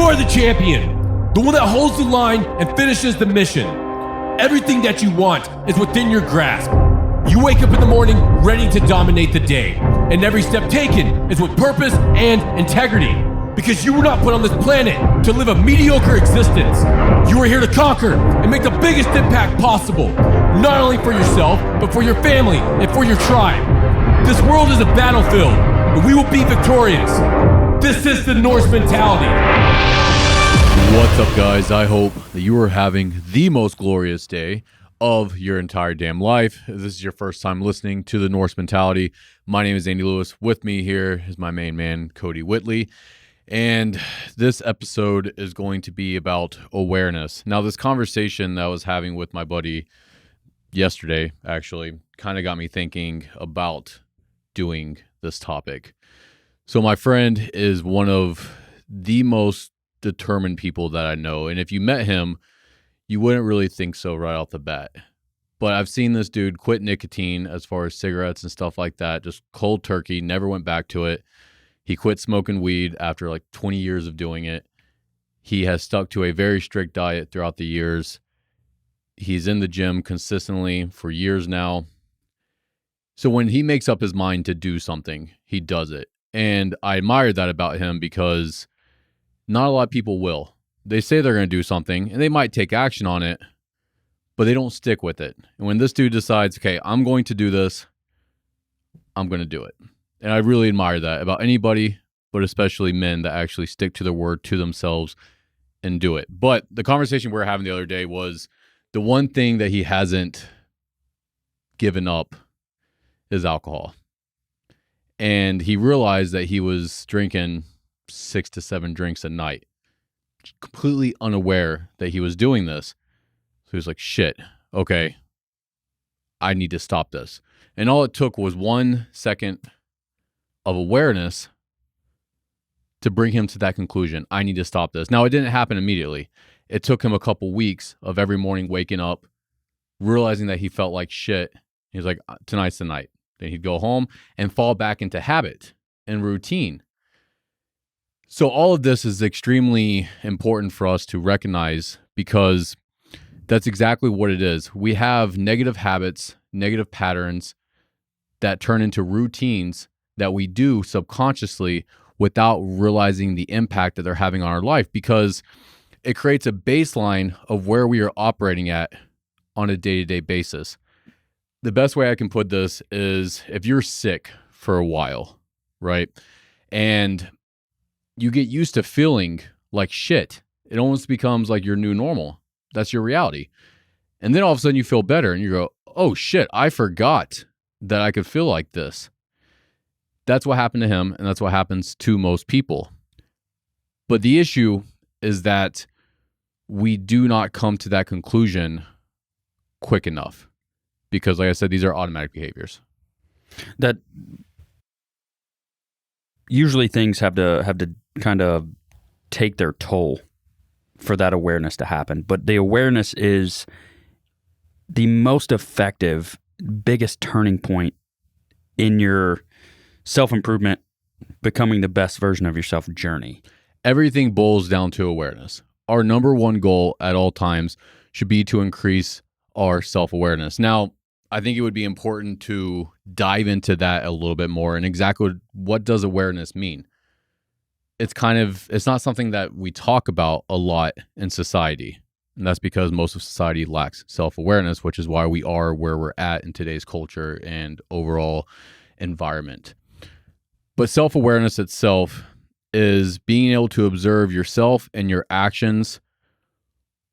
are the champion, the one that holds the line and finishes the mission. Everything that you want is within your grasp. You wake up in the morning ready to dominate the day, and every step taken is with purpose and integrity. Because you were not put on this planet to live a mediocre existence. You are here to conquer and make the biggest impact possible, not only for yourself, but for your family and for your tribe. This world is a battlefield, and we will be victorious. This is the Norse Mentality. What's up, guys? I hope that you are having the most glorious day of your entire damn life. If this is your first time listening to the Norse Mentality, my name is Andy Lewis. With me here is my main man, Cody Whitley. And this episode is going to be about awareness. Now, this conversation that I was having with my buddy yesterday actually kind of got me thinking about doing this topic. So my friend is one of the most determined people that I know. And if you met him, you wouldn't really think so right off the bat. But I've seen this dude quit nicotine as far as cigarettes and stuff like that, just cold turkey, never went back to it. He quit smoking weed after like 20 years of doing it. He has stuck to a very strict diet throughout the years. He's in the gym consistently for years now. So when he makes up his mind to do something, he does it. And I admire that about him because not a lot of people will. They say they're going to do something and they might take action on it, but they don't stick with it. And when this dude decides, okay, I'm going to do this, I'm going to do it. And I really admire that about anybody, but especially men that actually stick to their word to themselves and do it. But the conversation we were having the other day was the one thing that he hasn't given up is alcohol. And he realized that he was drinking 6 to 7 drinks a night, completely unaware that he was doing this. So he was like, shit, okay, I need to stop this. And all it took was 1 second of awareness to bring him to that conclusion. I need to stop this. Now, it didn't happen immediately. It took him a couple weeks of every morning waking up, realizing that he felt like shit. He was like, tonight's the night. Then he'd go home and fall back into habit and routine. So all of this is extremely important for us to recognize because that's exactly what it is. We have negative habits, negative patterns that turn into routines that we do subconsciously without realizing the impact that they're having on our life, because it creates a baseline of where we are operating at on a day-to-day basis. The best way I can put this is if you're sick for a while, right? And you get used to feeling like shit. It almost becomes like your new normal. That's your reality. And then all of a sudden you feel better and you go, oh shit, I forgot that I could feel like this. That's what happened to him, and that's what happens to most people. But the issue is that we do not come to that conclusion quick enough because, like I said, these are automatic behaviors. That usually things have to kind of take their toll for that awareness to happen. But the awareness is the most effective, biggest turning point in your self-improvement, becoming the best version of yourself journey. Everything boils down to awareness. Our number one goal at all times should be to increase our self-awareness. Now, I think it would be important to dive into that a little bit more and exactly what does awareness mean? It's not something that we talk about a lot in society. And that's because most of society lacks self-awareness, which is why we are where we're at in today's culture and overall environment. But self-awareness itself is being able to observe yourself and your actions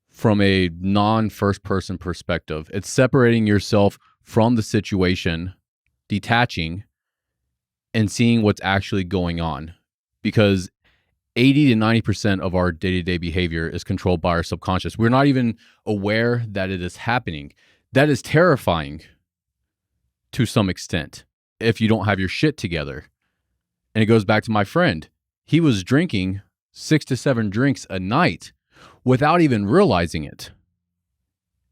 from a non-first person perspective. It's separating yourself from the situation, detaching, and seeing what's actually going on. Because 80 to 90% of our day-to-day behavior is controlled by our subconscious. We're not even aware that it is happening. That is terrifying to some extent if you don't have your shit together. And it goes back to my friend. He was drinking 6 to 7 drinks a night without even realizing it.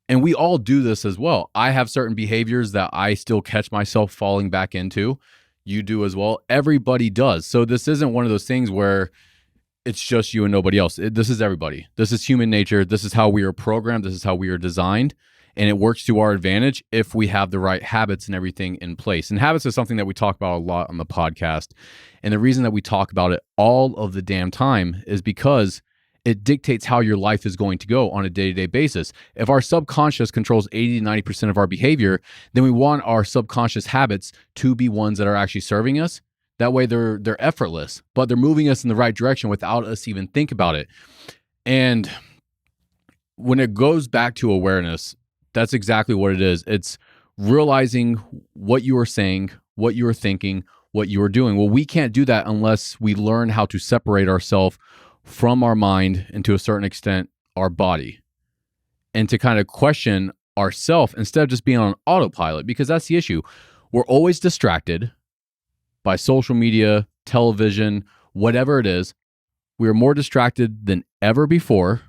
And we all do this as well. I have certain behaviors that I still catch myself falling back into. You do as well. Everybody does. So this isn't one of those things where it's just you and nobody else. This is everybody. This is human nature. This is how we are programmed. This is how we are designed. And it works to our advantage if we have the right habits and everything in place. And habits is something that we talk about a lot on the podcast. And the reason that we talk about it all of the damn time is because it dictates how your life is going to go on a day-to-day basis. If our subconscious controls 80 to 90% of our behavior, then we want our subconscious habits to be ones that are actually serving us. That way they're effortless, but they're moving us in the right direction without us even think about it. And when it goes back to awareness, that's exactly what it is. It's realizing what you are saying, what you are thinking, what you are doing. Well, we can't do that unless we learn how to separate ourselves from our mind and to a certain extent, our body, and to kind of question ourselves instead of just being on autopilot, because that's the issue. We're always distracted by social media, television, whatever it is. We are more distracted than ever before.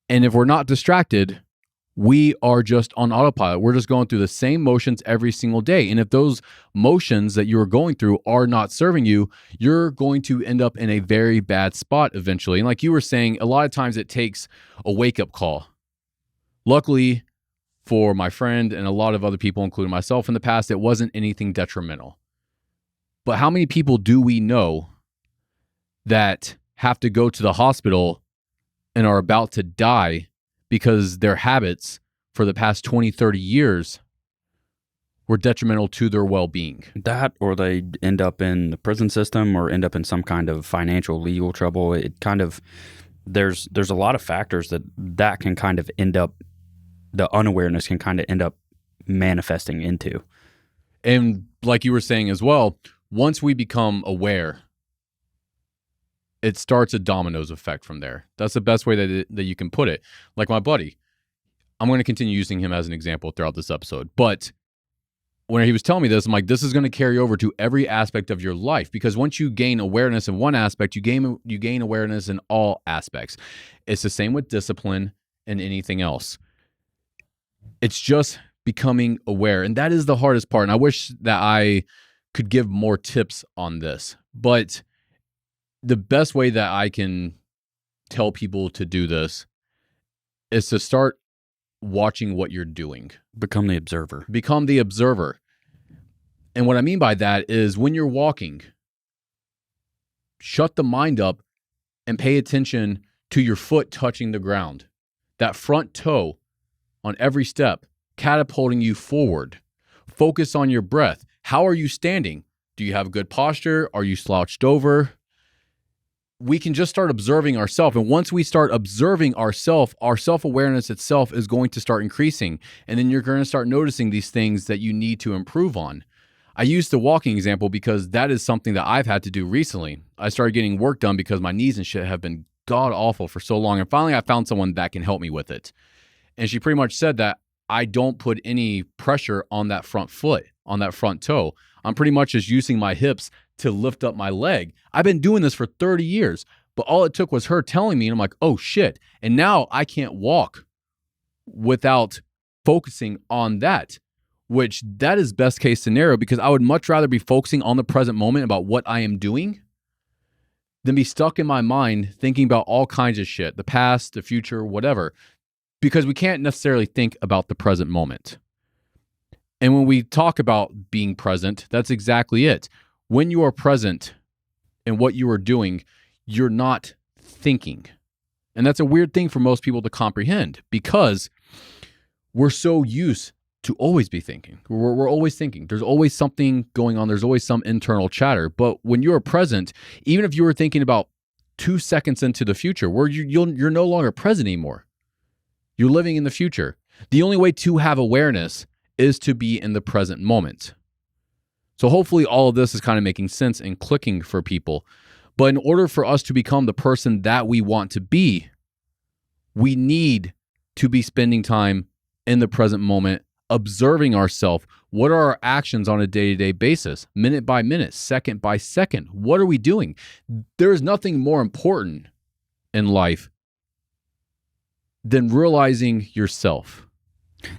And if we're not distracted, we are just on autopilot. We're just going through the same motions every single day. And if those motions that you are going through are not serving you, you're going to end up in a very bad spot eventually. And like you were saying, a lot of times it takes a wake-up call. Luckily for my friend and a lot of other people, including myself in the past, it wasn't anything detrimental. But how many people do we know that have to go to the hospital and are about to die because their habits for the past 20, 30 years were detrimental to their well-being? That, or they end up in the prison system or end up in some kind of financial legal trouble. It kind of, there's a lot of factors that can kind of end up, the unawareness can kind of end up manifesting into. And like you were saying as well, once we become aware, it starts a dominoes effect from there. That's the best way that you can put it. Like my buddy, I'm going to continue using him as an example throughout this episode. But when he was telling me this, I'm like, this is going to carry over to every aspect of your life, because once you gain awareness in one aspect, you gain awareness in all aspects. It's the same with discipline and anything else. It's just becoming aware. And that is the hardest part. And I wish that I could give more tips on this. But the best way that I can tell people to do this is to start watching what you're doing. Become the observer. Become the observer. And what I mean by that is when you're walking, shut the mind up and pay attention to your foot touching the ground. That front toe on every step, catapulting you forward. Focus on your breath. How are you standing? Do you have good posture? Are you slouched over? We can just start observing ourselves. And once we start observing ourselves, our self-awareness itself is going to start increasing. And then you're going to start noticing these things that you need to improve on. I use the walking example because that is something that I've had to do recently. I started getting work done because my knees and shit have been god awful for so long. And finally, I found someone that can help me with it. And she pretty much said that I don't put any pressure on that front foot, on that front toe. I'm pretty much just using my hips to lift up my leg. I've been doing this for 30 years, but all it took was her telling me, and I'm like, oh shit. And now I can't walk without focusing on that, which that is best case scenario, because I would much rather be focusing on the present moment about what I am doing than be stuck in my mind thinking about all kinds of shit, the past, the future, whatever, because we can't necessarily think about the present moment. And when we talk about being present, that's exactly it. When you are present in what you are doing, you're not thinking. And that's a weird thing for most people to comprehend, because we're so used to always be thinking. We're always thinking. There's always something going on. There's always some internal chatter. But when you're present, even if you were thinking about 2 seconds into the future, where you're no longer present anymore. You're living in the future. The only way to have awareness is to be in the present moment. So hopefully all of this is kind of making sense and clicking for people. But in order for us to become the person that we want to be, we need to be spending time in the present moment, observing ourselves. What are our actions on a day-to-day basis, minute by minute, second by second? What are we doing? There is nothing more important in life than realizing yourself.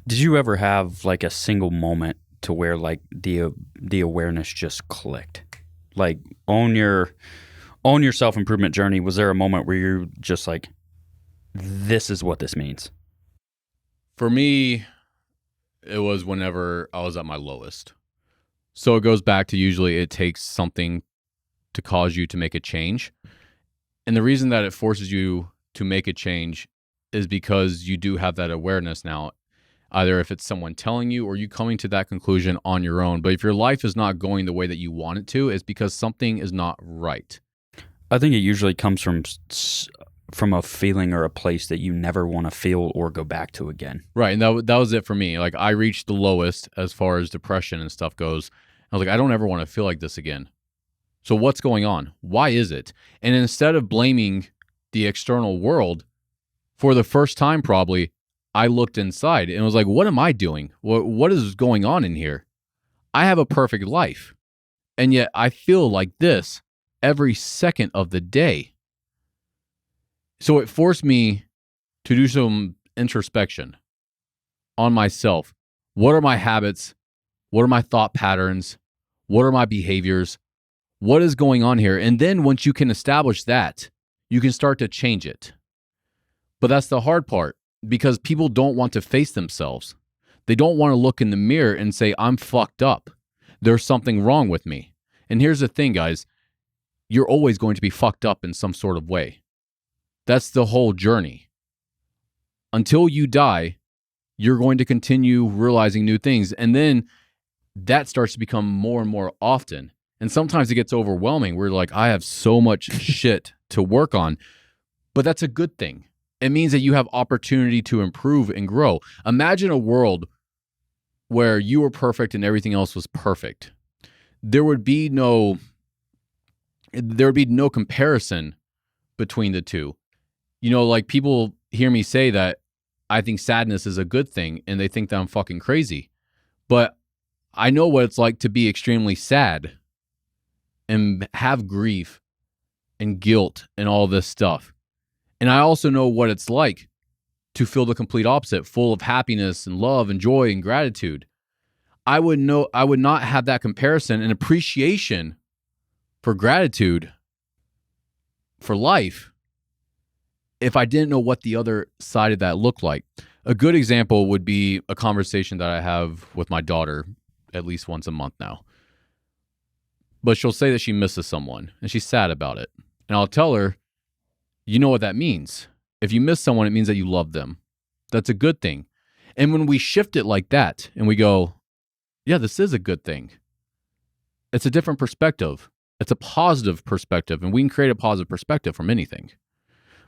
Did you ever have like a single moment to where like the awareness just clicked, like on your On your self-improvement journey, was there a moment where you're just like, this is what this means? For me, it was whenever I was at my lowest. So it goes back to usually it takes something to cause you to make a change. And the reason that it forces you to make a change is because you do have that awareness now, either if it's someone telling you or you coming to that conclusion on your own. But if your life is not going the way that you want it to, it's because something is not right. I think it usually comes from a feeling or a place that you never want to feel or go back to again. Right. And that was it for me. Like, I reached the lowest as far as depression and stuff goes. I was like, I don't ever want to feel like this again. So what's going on? Why is it? And instead of blaming the external world, for the first time probably, I looked inside and was like, what am I doing? What is going on in here? I have a perfect life. And yet I feel like this every second of the day. So it forced me to do some introspection on myself. What are my habits? What are my thought patterns? What are my behaviors? What is going on here? And then once you can establish that, you can start to change it. But that's the hard part, because people don't want to face themselves. They don't want to look in the mirror and say, I'm fucked up. There's something wrong with me. And here's the thing, guys. You're always going to be fucked up in some sort of way. That's the whole journey. Until you die, you're going to continue realizing new things. And then that starts to become more and more often. And sometimes it gets overwhelming. We're like, I have so much shit to work on. But that's a good thing. It means that you have opportunity to improve and grow. Imagine a world where you were perfect and everything else was perfect. There would be no comparison between the two. You know, like, people hear me say that I think sadness is a good thing and they think that I'm fucking crazy. But I know what it's like to be extremely sad and have grief and guilt and all this stuff. And I also know what it's like to feel the complete opposite, full of happiness and love and joy and gratitude. I would not have that comparison and appreciation for gratitude for life if I didn't know what the other side of that looked like. A good example would be a conversation that I have with my daughter at least once a month now. But she'll say that she misses someone and she's sad about it. And I'll tell her, you know what that means. If you miss someone, it means that you love them. That's a good thing. And when we shift it like that and we go, yeah, this is a good thing. It's a different perspective. It's a positive perspective, and we can create a positive perspective from anything.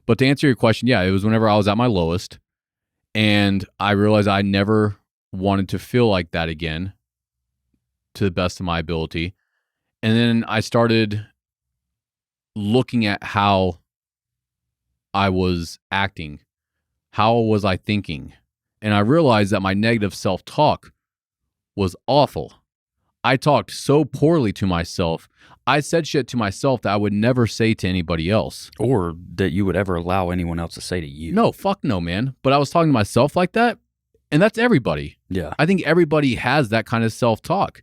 But to answer your question, yeah, it was whenever I was at my lowest, and I realized I never wanted to feel like that again to the best of my ability. And then I started looking at how I was acting. How was I thinking? And I realized that my negative self-talk was awful. I talked so poorly to myself. I said shit to myself that I would never say to anybody else. Or that you would ever allow anyone else to say to you. No, fuck no, man. But I was talking to myself like that, and that's everybody. Yeah. I think everybody has that kind of self-talk.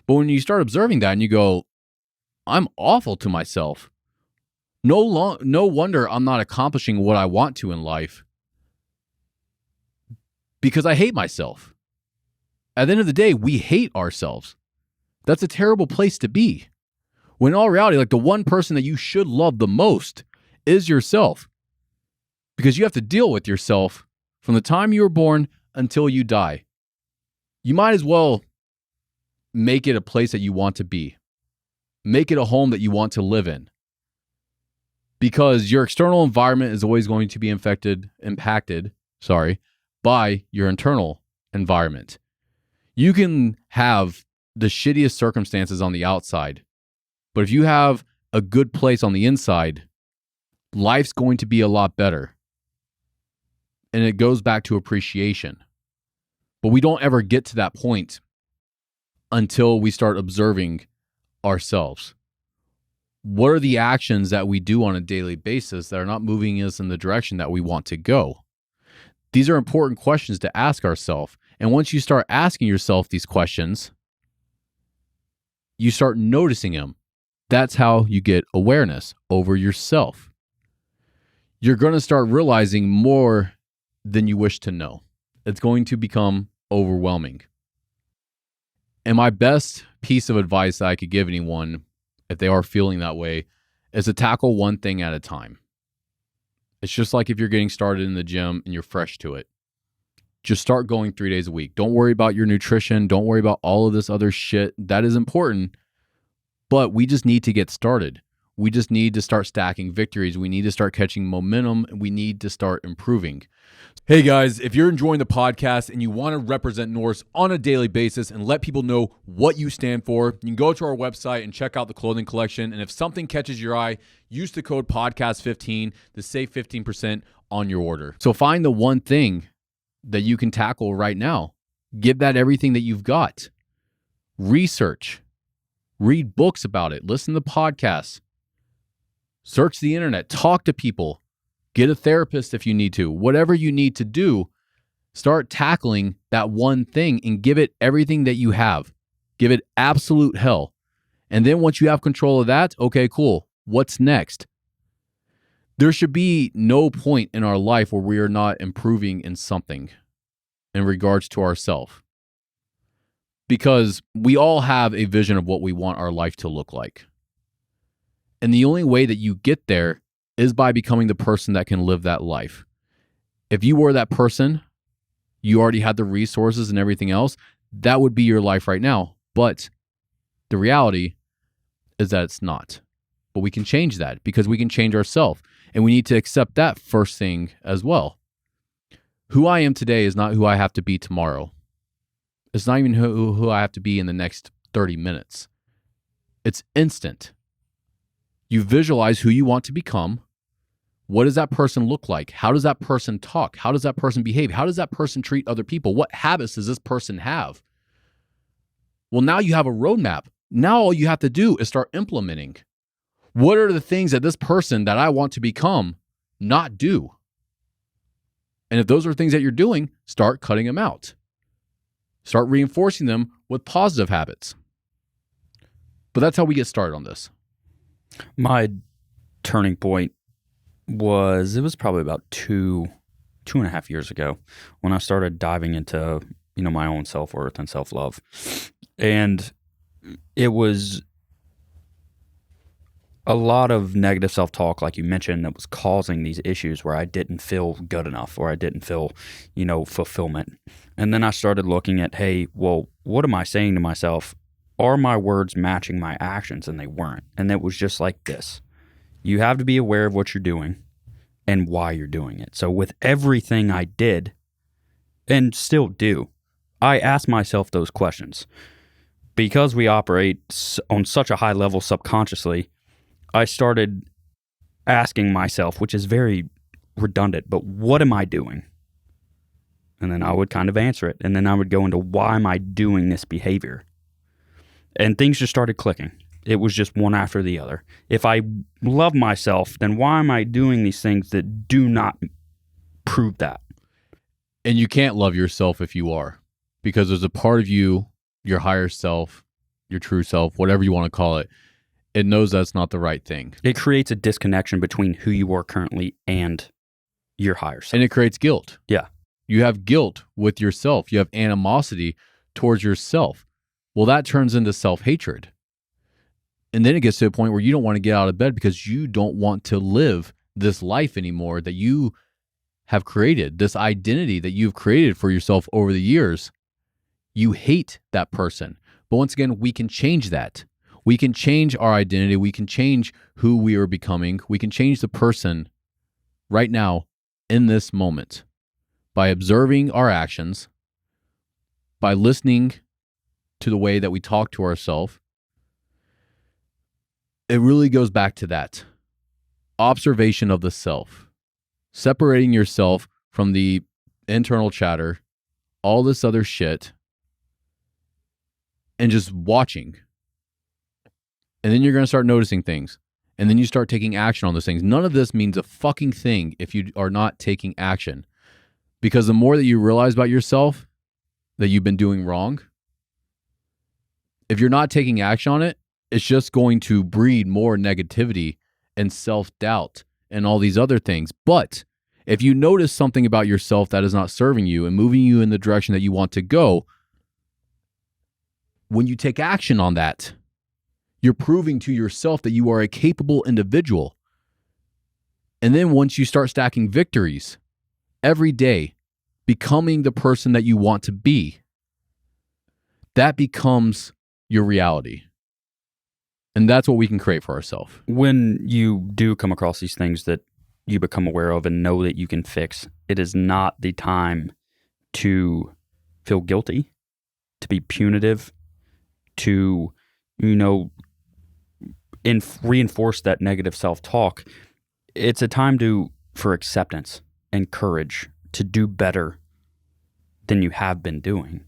But when you start observing that and you go, I'm awful to myself. No wonder I'm not accomplishing what I want to in life, because I hate myself. At the end of the day, we hate ourselves. That's a terrible place to be. When in all reality, like, the one person that you should love the most is yourself, because you have to deal with yourself from the time you were born until you die. You might as well make it a place that you want to be. Make it a home that you want to live in. Because your external environment is always going to be impacted by your internal environment. You can have the shittiest circumstances on the outside, but if you have a good place on the inside, life's going to be a lot better. And it goes back to appreciation. But we don't ever get to that point until we start observing ourselves. What are the actions that we do on a daily basis that are not moving us in the direction that we want to go? These are important questions to ask ourselves. And once you start asking yourself these questions, you start noticing them. That's how you get awareness over yourself. You're going to start realizing more than you wish to know. It's going to become overwhelming. And my best piece of advice that I could give anyone, if they are feeling that way, is to tackle one thing at a time. It's just like if you're getting started in the gym and you're fresh to it. Just start going 3 days a week. Don't worry about your nutrition. Don't worry about all of this other shit. That is important, but we just need to get started. We just need to start stacking victories. We need to start catching momentum. We need to start improving. Hey guys, if you're enjoying the podcast and you want to represent Norse on a daily basis and let people know what you stand for, you can go to our website and check out the clothing collection. And if something catches your eye, use the code podcast15 to save 15% on your order. So find the one thing that you can tackle right now. Give that everything that you've got. Research. Read books about it. Listen to podcasts. Search the internet. Talk to people. Get a therapist if you need to. Whatever you need to do, start tackling that one thing and give it everything that you have. Give it absolute hell. And then once you have control of that, okay, cool. What's next? There should be no point in our life where we are not improving in something in regards to ourselves. Because we all have a vision of what we want our life to look like. And the only way that you get there is by becoming the person that can live that life. If you were that person, you already had the resources and everything else, that would be your life right now. But the reality is that it's not. But we can change that because we can change ourselves. And we need to accept that first thing as well. Who I am today is not who I have to be tomorrow. It's not even who I have to be in the next 30 minutes. It's instant. You visualize who you want to become. What does that person look like? How does that person talk? How does that person behave? How does that person treat other people? What habits does this person have? Well, now you have a roadmap. Now all you have to do is start implementing. What are the things that this person that I want to become not do? And if those are things that you're doing, start cutting them out. Start reinforcing them with positive habits. But that's how we get started on this. My turning point was probably about two and a half years ago when I started diving into, my own self-worth and self-love. And it was a lot of negative self-talk, like you mentioned, that was causing these issues where I didn't feel good enough or I didn't feel, fulfillment. And then I started looking at, hey, well, what am I saying to myself? Are my words matching my actions? And they weren't. And it was just like this. You have to be aware of what you're doing and why you're doing it. So with everything I did and still do, I asked myself those questions. Because we operate on such a high level subconsciously, I started asking myself, which is very redundant, but what am I doing? And then I would kind of answer it. And then I would go into why am I doing this behavior? And things just started clicking. It was just one after the other. If I love myself, then why am I doing these things that do not prove that? And you can't love yourself if you are, because there's a part of you, your higher self, your true self, whatever you want to call it, it knows that's not the right thing. It creates a disconnection between who you are currently and your higher self. And it creates guilt. Yeah. You have guilt with yourself. You have animosity towards yourself. Well, that turns into self-hatred. And then it gets to a point where you don't want to get out of bed because you don't want to live this life anymore that you have created, this identity that you've created for yourself over the years. You hate that person. But once again, we can change that. We can change our identity. We can change who we are becoming. We can change the person right now in this moment by observing our actions, by listening to the way that we talk to ourselves. It really goes back to that observation of the self, separating yourself from the internal chatter, all this other shit, and just watching. And then you're going to start noticing things. And then you start taking action on those things. None of this means a fucking thing if you are not taking action. Because the more that you realize about yourself that you've been doing wrong, if you're not taking action on it, it's just going to breed more negativity and self-doubt and all these other things. But if you notice something about yourself that is not serving you and moving you in the direction that you want to go, when you take action on that, you're proving to yourself that you are a capable individual. And then once you start stacking victories every day, becoming the person that you want to be, that becomes your reality. And that's what we can create for ourselves. When you do come across these things that you become aware of and know that you can fix, it is not the time to feel guilty, to be punitive, to, reinforce that negative self-talk. It's a time for acceptance and courage to do better than you have been doing.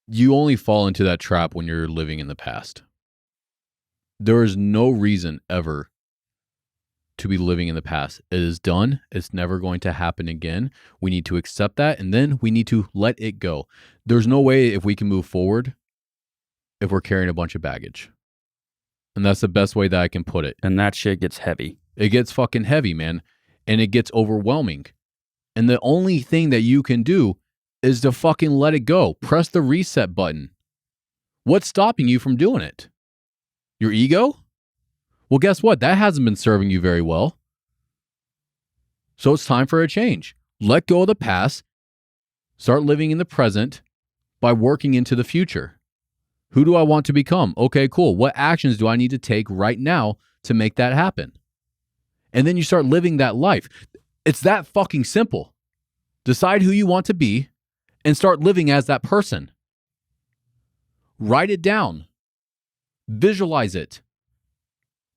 You only fall into that trap when you're living in the past. There is no reason ever to be living in the past. It is done. It's never going to happen again. We need to accept that, and then we need to let it go. There's no way if we can move forward if we're carrying a bunch of baggage. And that's the best way that I can put it. And that shit gets heavy. It gets fucking heavy, man. And it gets overwhelming. And the only thing that you can do is to fucking let it go. Press the reset button. What's stopping you from doing it? Your ego? Well, guess what? That hasn't been serving you very well. So it's time for a change. Let go of the past. Start living in the present by working into the future. Who do I want to become? Okay, cool. What actions do I need to take right now to make that happen? And then you start living that life. It's that fucking simple. Decide who you want to be and start living as that person. Write it down. Visualize it.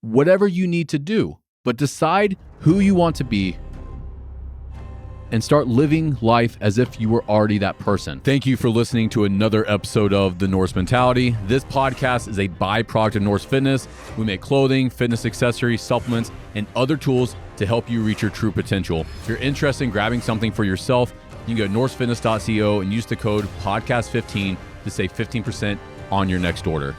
Whatever you need to do, but decide who you want to be and start living life as if you were already that person. Thank you for listening to another episode of The Norse Mentality. This podcast is a byproduct of Norse Fitness. We make clothing, fitness accessories, supplements, and other tools to help you reach your true potential. If you're interested in grabbing something for yourself, you can go to norsefitness.co and use the code podcast15 to save 15% on your next order.